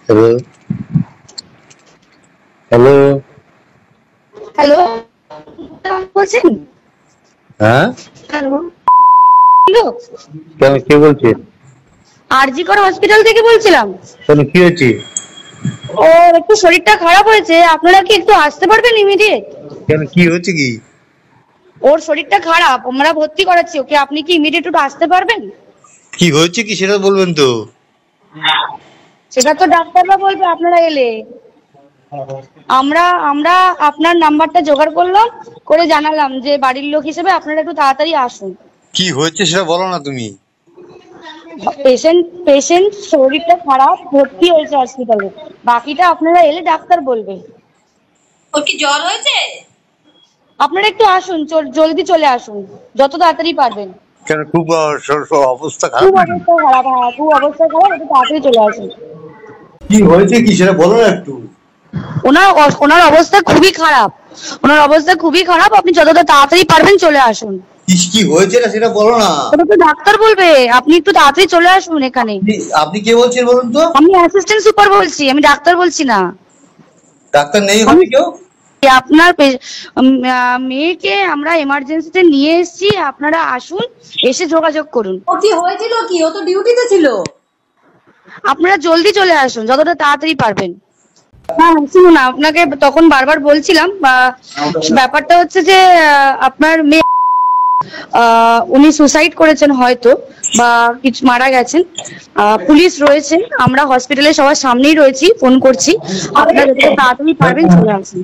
Hello hello hello, বলছেন? হ্যাঁ hello, কেন, কে বলছে? আরজি কর হসপিটাল থেকে বলছিলাম। কেন, কি হয়েছে? ওর একটু শরীরটা খারাপ হয়েছে, আপনারা কি একটু আসতে পারবেন ইমিডিয়েট? কেন, কি হচ্ছে কি? ওর শরীরটা খারাপ, আমরা ভর্তি করাচ্ছি ওকে, আপনি কি ইমিডিয়েট একটু আসতে পারবেন? কি হয়েছে কি সেটা বলবেন তো? সেটা তো ডাক্তাররা বলবে আপনারা এলে। আমরা আমরা আপনার নাম্বারটা জোগাড় করলাম, করে জানালাম যে বাড়ির লোক হিসেবে আপনারা একটু তাড়াতাড়ি আসুন। কি হয়েছে সেটা বলো না তুমি। পেশেন্ট শরীরটা খারাপ, ভর্তি হয়েছে হসপিটালে, বাকিটা আপনারা এলে ডাক্তার বলবে। ওর কি জ্বর হয়েছে? আপনারা একটু আসুন, জলদি চলে আসুন, যত তাড়াতাড়ি পারবেন। কেন, খুব অবস্থা খুব খারাপ? অবস্থা খারাপ, হ্যাঁ খুব অবস্থা খারাপ, একটু তাড়াতাড়ি চলে আসুন। কি হয়েছে কি সেটা বলো না একটু। ওনার অবস্থা খুবই খারাপ, ওনার অবস্থা খুবই খারাপ, আপনি যতটা তাড়াতাড়ি পারবেন চলে আসুন। কি হয়েছে না সেটা বলো না। ওটা তো ডাক্তার বলবে, আপনি একটু তাড়াতাড়ি চলে আসুন এখানে। আপনি কে বলছেন বলুন তো? আমি অ্যাসিস্ট্যান্ট সুপার বলছি, আমি ডাক্তার বলছি না। ডাক্তার নেই হবে কেউ? আপনার মেয়েকে আমরা এমার্জেন্সিতে নিয়ে এসেছি, আপনারা আসুন, এসে যোগাযোগ করুন। ও কি হয়েছিল কি? ও তো ডিউটিতে ছিল। আপনারা জলদি চলে আসুন, যতটা তাড়াতাড়ি পারবেন। হ্যাঁ শুনুন, আপনাকে তখন বারবার বলছিলাম, ব্যাপারটা হচ্ছে যে আপনার মেয়ে উনি সুসাইড করেছেন হয়তো, বা কিছু মারা গেছেন। পুলিশ রয়েছে, আমরা হসপিটালে সবার সামনেই রয়েছি, ফোন করছি, আপনারা যত তাড়াতাড়ি পারবেন চলে আসুন।